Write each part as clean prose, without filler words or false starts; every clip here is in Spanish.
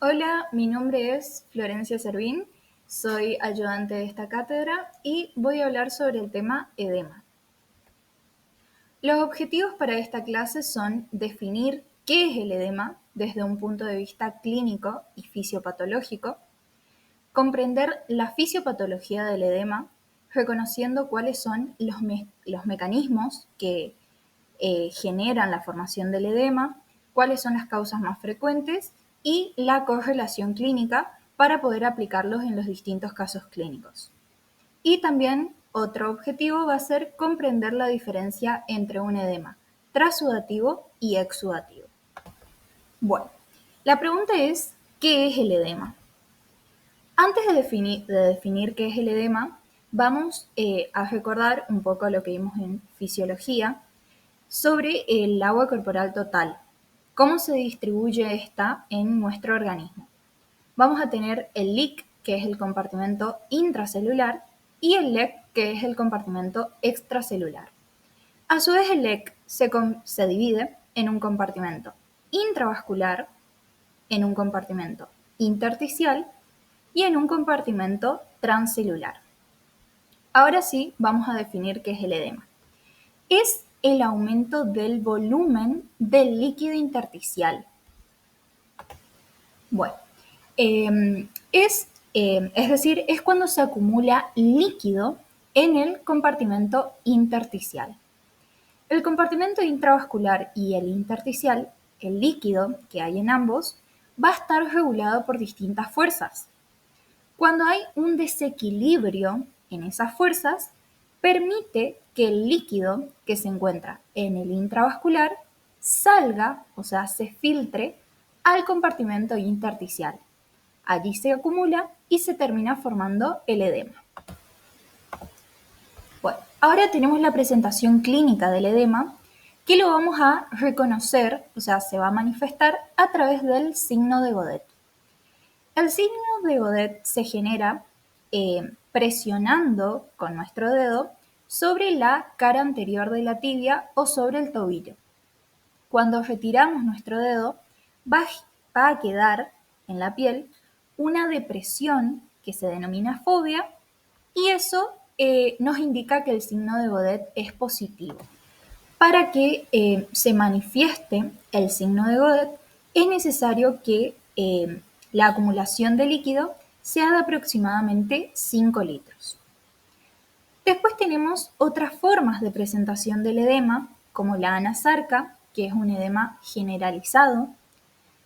Hola, mi nombre es Florencia Servín, soy ayudante de esta cátedra y voy a hablar sobre el tema edema. Los objetivos para esta clase son definir qué es el edema desde un punto de vista clínico y fisiopatológico, comprender la fisiopatología del edema, reconociendo cuáles son los mecanismos que generan la formación del edema, cuáles son las causas más frecuentes y la correlación clínica para poder aplicarlos en los distintos casos clínicos. Y también otro objetivo va a ser comprender la diferencia entre un edema transudativo y exudativo. Bueno, la pregunta es, ¿qué es el edema? Antes de definir qué es el edema, vamos a recordar un poco lo que vimos en fisiología sobre el agua corporal total. ¿Cómo se distribuye esta en nuestro organismo? Vamos a tener el LIC, que es el compartimento intracelular, y el LEC, que es el compartimento extracelular. A su vez, el LEC se divide en un compartimento intravascular, en un compartimento intersticial y en un compartimento transcelular. Ahora sí, vamos a definir qué es el edema. Es el aumento del volumen del líquido intersticial. Bueno, es decir, es cuando se acumula líquido en el compartimento intersticial. El compartimento intravascular y el intersticial, el líquido que hay en ambos, va a estar regulado por distintas fuerzas. Cuando hay un desequilibrio en esas fuerzas, permite que el líquido que se encuentra en el intravascular salga, o sea, se filtre al compartimento intersticial. Allí se acumula y se termina formando el edema. Bueno, ahora tenemos la presentación clínica del edema, que lo vamos a reconocer, o sea, se va a manifestar a través del signo de Godet. El signo de Godet se genera presionando con nuestro dedo sobre la cara anterior de la tibia o sobre el tobillo. Cuando retiramos nuestro dedo, va a quedar en la piel una depresión que se denomina fobia y eso nos indica que el signo de Godet es positivo. Para que se manifieste el signo de Godet, es necesario que la acumulación de líquido sea de aproximadamente 5 litros. Después tenemos otras formas de presentación del edema, como la anasarca, que es un edema generalizado.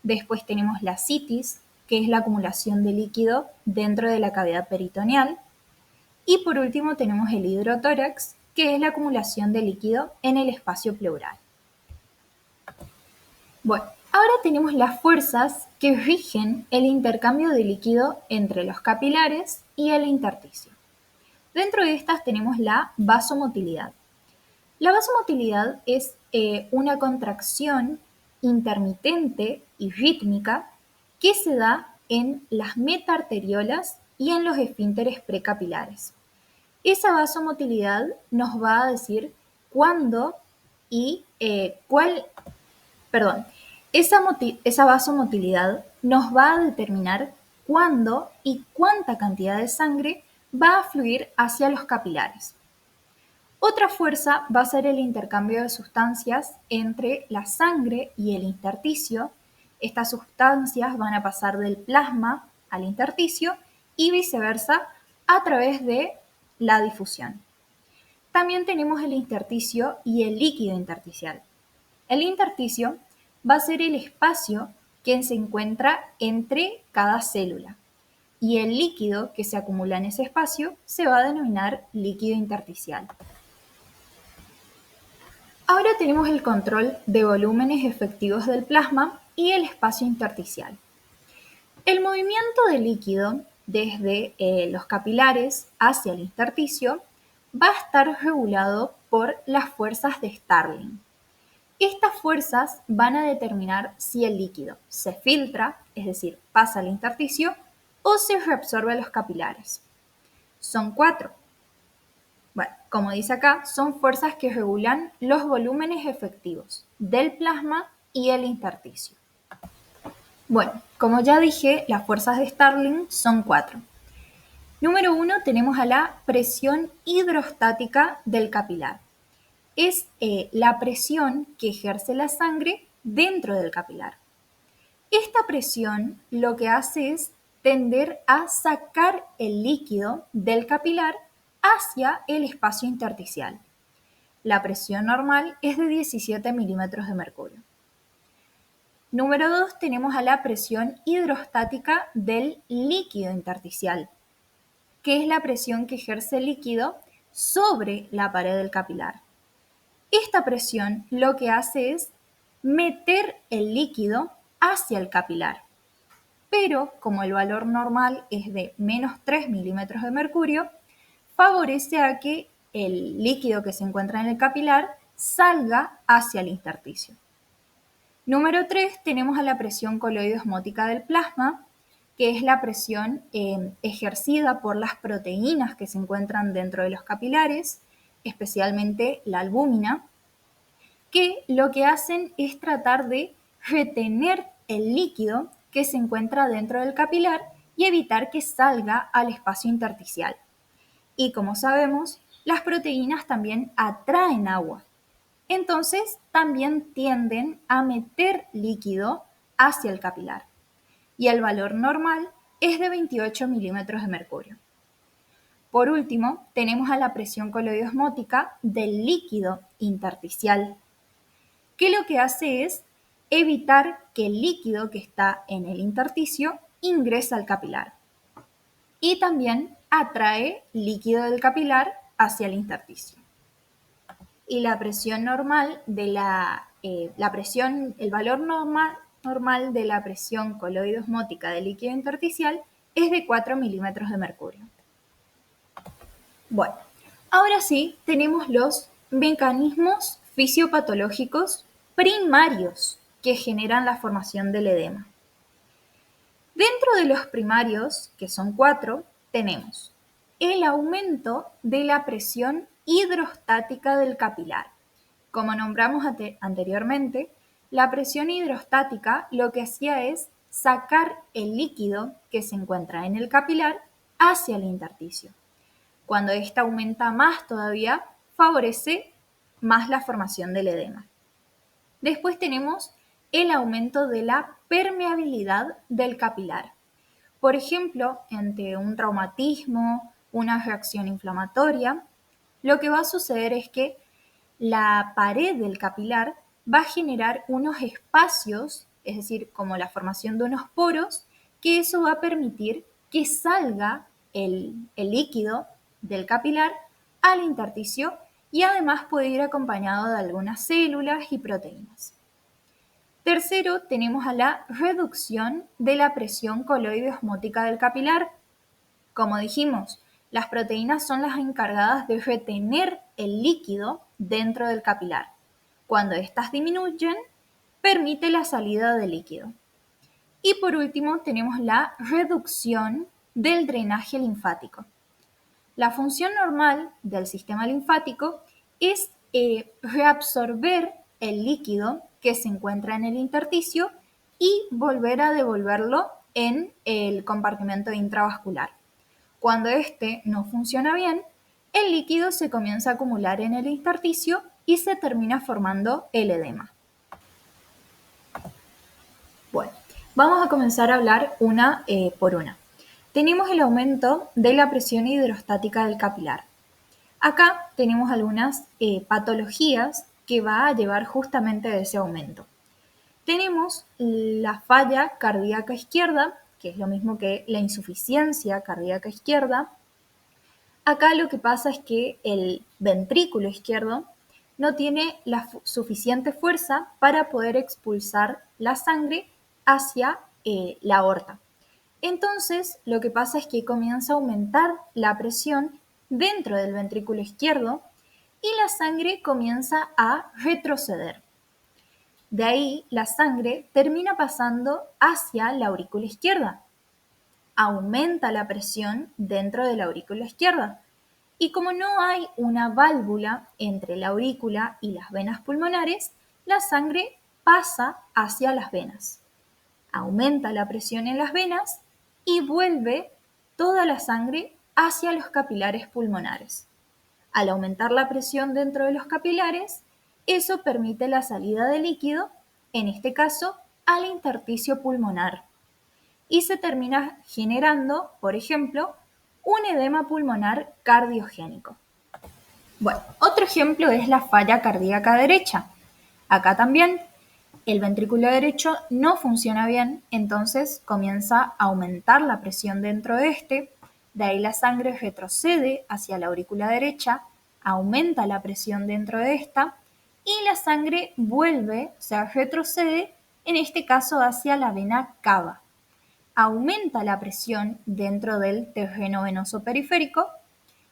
Después tenemos la citis, que es la acumulación de líquido dentro de la cavidad peritoneal. Y por último tenemos el hidrotórax, que es la acumulación de líquido en el espacio pleural. Bueno, ahora tenemos las fuerzas que rigen el intercambio de líquido entre los capilares y el intersticio. Dentro de estas tenemos la vasomotilidad. La vasomotilidad es una contracción intermitente y rítmica que se da en las metaarteriolas y en los esfínteres precapilares. Esa vasomotilidad nos va a decir cuándo y esa vasomotilidad nos va a determinar cuándo y cuánta cantidad de sangre va a fluir hacia los capilares. Otra fuerza va a ser el intercambio de sustancias entre la sangre y el intersticio. Estas sustancias van a pasar del plasma al intersticio y viceversa a través de la difusión. También tenemos el intersticio y el líquido intersticial. El intersticio va a ser el espacio que se encuentra entre cada célula y el líquido que se acumula en ese espacio se va a denominar líquido intersticial. Ahora tenemos el control de volúmenes efectivos del plasma y el espacio intersticial. El movimiento del líquido desde los capilares hacia el intersticio va a estar regulado por las fuerzas de Starling. Estas fuerzas van a determinar si el líquido se filtra, es decir, pasa al intersticio, o se reabsorbe a los capilares. Son 4. Bueno, como dice acá, son fuerzas que regulan los volúmenes efectivos del plasma y el intersticio. Bueno, Como ya dije, las fuerzas de Starling son 4. Número 1 tenemos a la presión hidrostática del capilar. Es la presión que ejerce la sangre dentro del capilar. Esta presión lo que hace es tender a sacar el líquido del capilar hacia el espacio intersticial. La presión normal es de 17 milímetros de mercurio. Número 2 tenemos a la presión hidrostática del líquido intersticial, que es la presión que ejerce el líquido sobre la pared del capilar. Esta presión lo que hace es meter el líquido hacia el capilar. Pero como el valor normal es de menos 3 milímetros de mercurio, favorece a que el líquido que se encuentra en el capilar salga hacia el intersticio. Número 3 tenemos a la presión coloidosmótica del plasma, que es la presión ejercida por las proteínas que se encuentran dentro de los capilares, especialmente la albúmina, que lo que hacen es tratar de retener el líquido que se encuentra dentro del capilar y evitar que salga al espacio intersticial. Y como sabemos, las proteínas también atraen agua. Entonces, también tienden a meter líquido hacia el capilar. Y el valor normal es de 28 milímetros de mercurio. Por último, tenemos a la presión coloidosmótica del líquido intersticial, que lo que hace es evitar que el líquido que está en el intersticio ingrese al capilar. Y también atrae líquido del capilar hacia el intersticio. Y la presión normal de el valor normal de la presión coloidosmótica del líquido intersticial es de 4 milímetros de mercurio. Bueno, ahora sí tenemos los mecanismos fisiopatológicos primarios que generan la formación del edema. Dentro de los primarios, que son 4, tenemos el aumento de la presión hidrostática del capilar. Como nombramos anteriormente, la presión hidrostática lo que hacía es sacar el líquido que se encuentra en el capilar hacia el intersticio. Cuando ésta aumenta más todavía, favorece más la formación del edema. Después tenemos el aumento de la permeabilidad del capilar. Por ejemplo, ante un traumatismo, una reacción inflamatoria, lo que va a suceder es que la pared del capilar va a generar unos espacios, es decir, como la formación de unos poros, que eso va a permitir que salga el líquido del capilar al intersticio y además puede ir acompañado de algunas células y proteínas. Tercero, tenemos a la reducción de la presión coloidosmótica del capilar. Como dijimos, las proteínas son las encargadas de retener el líquido dentro del capilar. Cuando éstas disminuyen, permite la salida del líquido. Y por último, tenemos la reducción del drenaje linfático. La función normal del sistema linfático es reabsorber el líquido que se encuentra en el intersticio y volver a devolverlo en el compartimento intravascular. Cuando este no funciona bien, el líquido se comienza a acumular en el intersticio y se termina formando el edema. Bueno, vamos a comenzar a hablar una por una. Tenemos el aumento de la presión hidrostática del capilar. Acá tenemos algunas patologías que va a llevar justamente a ese aumento. Tenemos la falla cardíaca izquierda, que es lo mismo que la insuficiencia cardíaca izquierda. Acá lo que pasa es que el ventrículo izquierdo no tiene la suficiente fuerza para poder expulsar la sangre hacia la aorta. Entonces, lo que pasa es que comienza a aumentar la presión dentro del ventrículo izquierdo y la sangre comienza a retroceder. De ahí, la sangre termina pasando hacia la aurícula izquierda. Aumenta la presión dentro de la aurícula izquierda. Y como no hay una válvula entre la aurícula y las venas pulmonares, la sangre pasa hacia las venas. aumenta la presión en las venas y vuelve toda la sangre hacia los capilares pulmonares. Al aumentar la presión dentro de los capilares, eso permite la salida de líquido, en este caso, al intersticio pulmonar. Y se termina generando, por ejemplo, un edema pulmonar cardiogénico. Bueno, otro ejemplo es la falla cardíaca derecha. Acá también el ventrículo derecho no funciona bien, entonces comienza a aumentar la presión dentro de este, de ahí la sangre retrocede hacia la aurícula derecha, aumenta la presión dentro de esta y la sangre vuelve, o sea, retrocede, en este caso hacia la vena cava. Aumenta la presión dentro del terreno venoso periférico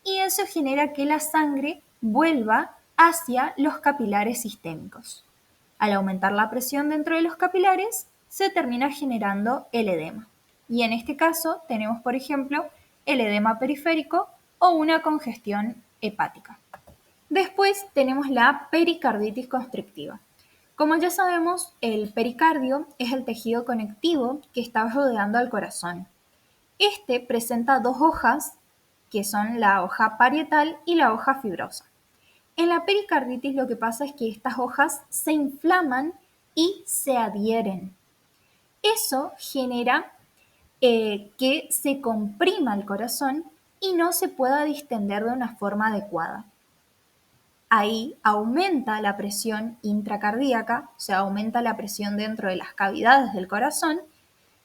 y eso genera que la sangre vuelva hacia los capilares sistémicos. Al aumentar la presión dentro de los capilares, se termina generando el edema. Y en este caso tenemos, por ejemplo, el edema periférico o una congestión hepática. Después tenemos la pericarditis constrictiva. Como ya sabemos, el pericardio es el tejido conectivo que está rodeando al corazón. Este presenta dos hojas, que son la hoja parietal y la hoja fibrosa. En la pericarditis lo que pasa es que estas hojas se inflaman y se adhieren. Eso genera que se comprima el corazón y no se pueda distender de una forma adecuada. Ahí aumenta la presión intracardíaca, o sea, aumenta la presión dentro de las cavidades del corazón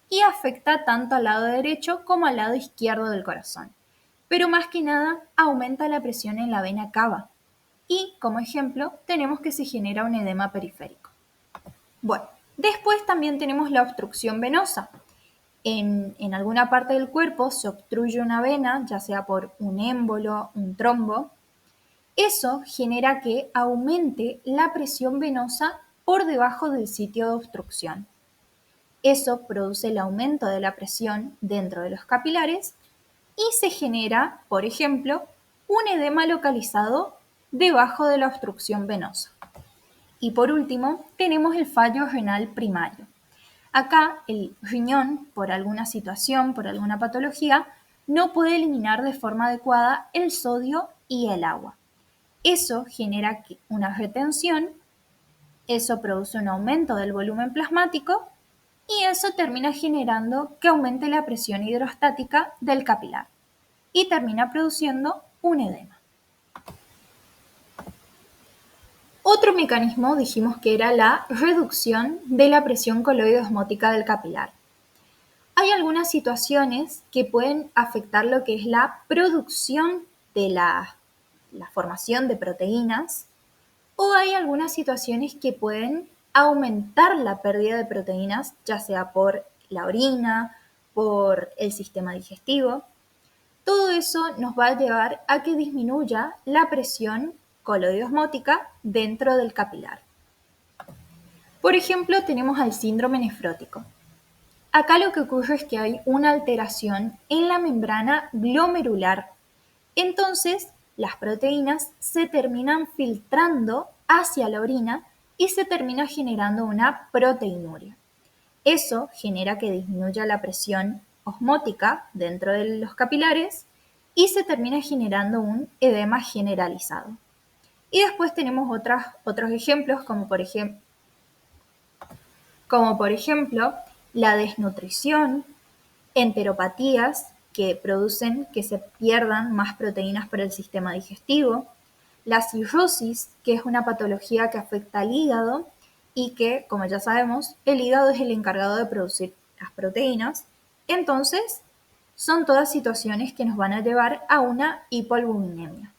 y afecta tanto al lado derecho como al lado izquierdo del corazón. Pero más que nada aumenta la presión en la vena cava. Y como ejemplo tenemos que se genera un edema periférico. Bueno, después también tenemos la obstrucción venosa. En alguna parte del cuerpo se obstruye una vena, ya sea por un émbolo, un trombo. Eso genera que aumente la presión venosa por debajo del sitio de obstrucción. Eso produce el aumento de la presión dentro de los capilares y se genera, por ejemplo, un edema localizado debajo de la obstrucción venosa. Y por último, tenemos el fallo renal primario. Acá el riñón, por alguna situación, por alguna patología, no puede eliminar de forma adecuada el sodio y el agua. Eso genera una retención, eso produce un aumento del volumen plasmático y eso termina generando que aumente la presión hidrostática del capilar y termina produciendo un edema. Otro mecanismo dijimos que era la reducción de la presión coloide-osmótica del capilar. Hay algunas situaciones que pueden afectar lo que es la producción de la formación de proteínas o hay algunas situaciones que pueden aumentar la pérdida de proteínas, ya sea por la orina, por el sistema digestivo. Todo eso nos va a llevar a que disminuya la presión coloide-osmótica dentro del capilar. Por ejemplo, tenemos al síndrome nefrótico. Acá lo que ocurre es que hay una alteración en la membrana glomerular. Entonces, las proteínas se terminan filtrando hacia la orina y se termina generando una proteinuria. Eso genera que disminuya la presión osmótica dentro de los capilares y se termina generando un edema generalizado. Y después tenemos otros ejemplos, como por ejemplo la desnutrición, enteropatías que producen que se pierdan más proteínas para el sistema digestivo, la cirrosis, que es una patología que afecta al hígado y que, como ya sabemos, el hígado es el encargado de producir las proteínas. Entonces, son todas situaciones que nos van a llevar a una hipoalbuminemia.